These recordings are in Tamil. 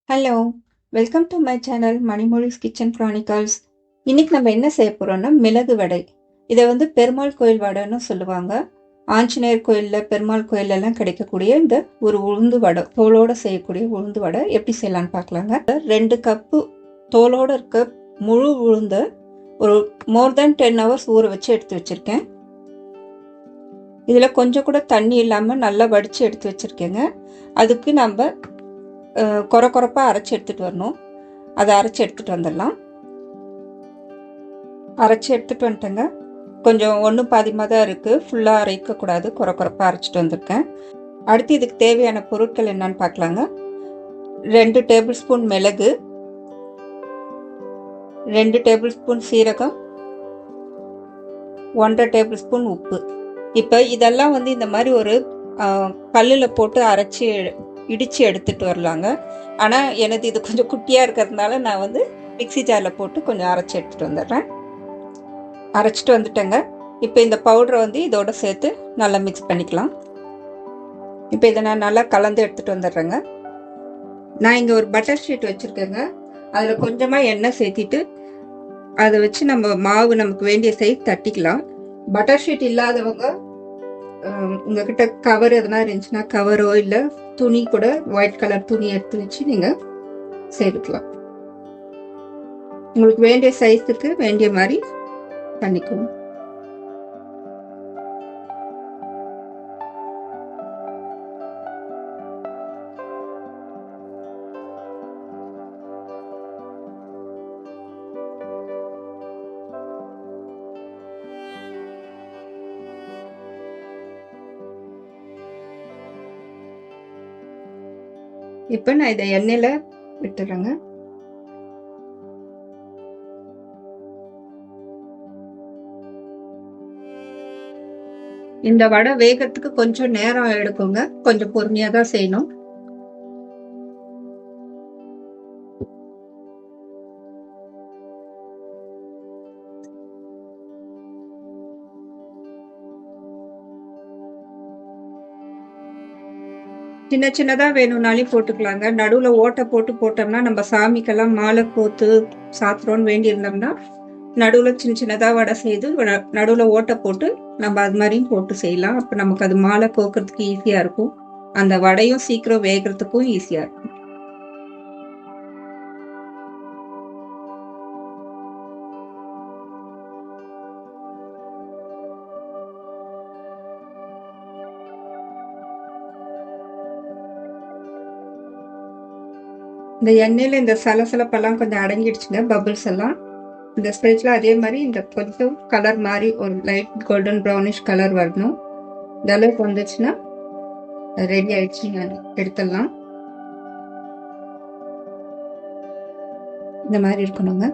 Hello, welcome to my channel Manimozhi's kitchen chronicles. இன்னைக்கு நம்ம என்ன செய்ய போறோம்னா மிளகு வடை. இதை பெருமாள் கோயில் வடைன்னு சொல்லுவாங்க. ஆஞ்சநேயர் கோயிலில், பெருமாள் கோயிலெல்லாம் கிடைக்கக்கூடிய இந்த ஒரு உளுந்து வடை, தோலோடு செய்யக்கூடிய உளுந்து வடை எப்படி செய்யலான்னு பார்க்கலாங்க. 2 கப்பு தோலோடு இருக்க முழு உளுந்தை ஒரு மோர் தென் 10 ஹவர்ஸ் ஊற வச்சு எடுத்து வச்சுருக்கேன். இதில் கொஞ்சம் கூட தண்ணி இல்லாமல் நல்லா வடித்து எடுத்து வச்சுருக்கேங்க. அதுக்கு நம்ம கொரப்பாக அரைச்சி எடுத்துகிட்டு வரணும். அதை அரைச்சி எடுத்துகிட்டு வந்துடலாம். அரைச்சி எடுத்துகிட்டு வந்துட்டேங்க. கொஞ்சம் ஒன்று பாதிமாக தான் இருக்குது, ஃபுல்லாக அரைக்கக்கூடாது. கொரப்பாக அரைச்சிட்டு வந்திருக்கேன். அடுத்து இதுக்கு தேவையான பொருட்கள் என்னன்னு பார்க்கலாங்க. 2 டேபிள் ஸ்பூன் மிளகு, 2 டேபிள் ஸ்பூன் சீரகம், 1.5 டேபிள் ஸ்பூன் உப்பு. இப்போ இதெல்லாம் இந்த மாதிரி ஒரு கல்லில் போட்டு அரைச்சி இடித்து எடுத்துகிட்டு வரலாங்க. ஆனால் எனது இது கொஞ்சம் குட்டியாக இருக்கிறதுனால நான் மிக்சி ஜாரில் போட்டு கொஞ்சம் அரைச்சி எடுத்துகிட்டு வந்துடுறேன். அரைச்சிட்டு வந்துட்டேங்க. இப்போ இந்த பவுடரை இதோட சேர்த்து நல்லா மிக்ஸ் பண்ணிக்கலாம். இப்போ இதை நான் நல்லா கலந்து எடுத்துகிட்டு வந்துடுறேங்க. நான் இங்கே ஒரு பட்டர் ஷீட் வச்சுருக்கேங்க. அதில் கொஞ்சமாக எண்ணெய் சேர்த்திட்டு அதை வச்சு நம்ம மாவு நமக்கு வேண்டிய சைஸ் தட்டிக்கலாம். பட்டர் ஷீட் இல்லாதவங்க உங்ககிட்ட கவர் எதனா இருந்துச்சுன்னா கவரோ இல்லை துணி கூட ஒயிட் கலர் துணி எடுத்து வச்சு நீங்கள் சேர்த்துக்கலாம். உங்களுக்கு வேண்டிய சைஸுக்கு வேண்டிய மாதிரி பண்ணிக்கணும். இப்போ நான் இதை எண்ணெயில் விட்டுறேங்க. இந்த வடை வேகத்துக்கு கொஞ்சம் நேரம் எடுக்குங்க. கொஞ்சம் பொறுமையாக தான் செய்யணும். சின்ன சின்னதாக வேணும்னாலையும் போட்டுக்கலாங்க. நடுவில் ஓட்டை போட்டு போட்டோம்னா நம்ம சாமிக்கெல்லாம் மாலை கோத்து சாத்துறோன்னு வேண்டி இருந்தோம்னா நடுவில் சின்ன சின்னதாக வடை செய்து நடுவில் ஓட்டை போட்டு நம்ம அது மாதிரியும் போட்டு செய்யலாம். அப்போ நமக்கு அது மாலை கோக்கிறதுக்கு ஈஸியாக இருக்கும். அந்த வடையும் சீக்கிரம் வேகிறதுக்கும் ஈஸியாக இருக்கும். இந்த எண்ணெயில் இந்த சலசலப்பெல்லாம் கொஞ்சம் அடங்கிடுச்சுங்க, பபிள்ஸ் எல்லாம். இந்த ஸ்டேஜில் அதே மாதிரி இந்த கொஞ்சம் கலர் மாதிரி ஒரு லைட் கோல்டன் ப்ரௌனிஷ் கலர் வரணும். இந்த அளவுக்கு வந்துச்சுன்னா ரெடி ஆயிடுச்சு. எடுத்துடலாம். இந்த மாதிரி இருக்கணுங்க.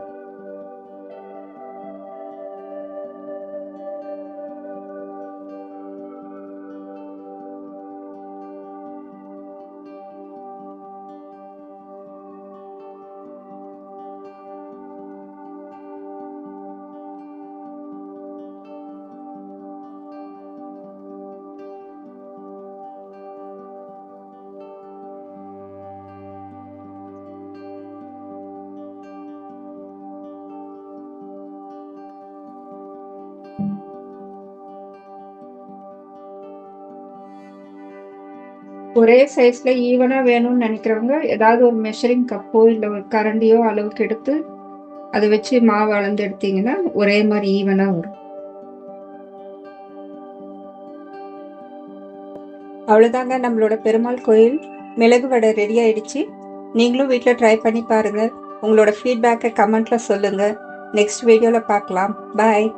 ஒரே சைஸ்ல ஈவனா வேணும்னு நினைக்கிறவங்க ஏதாவது ஒரு மெஷரிங் கப்போ இல்லை ஒரு கரண்டியோ அளவுக்கு எடுத்து அதை வச்சு மாவு அளந்து எடுத்தீங்கன்னா ஒரே மாதிரி ஈவனா வரும். அவ்வளோதாங்க, நம்மளோட பெருமாள் கோயில் மிளகு வடை ரெடி ஆயிடுச்சு. நீங்களும் வீட்டில் ட்ரை பண்ணி பாருங்க. உங்களோட ஃபீட்பேக்கை கமெண்ட்ல சொல்லுங்க. நெக்ஸ்ட் வீடியோவில் பார்க்கலாம். பாய்.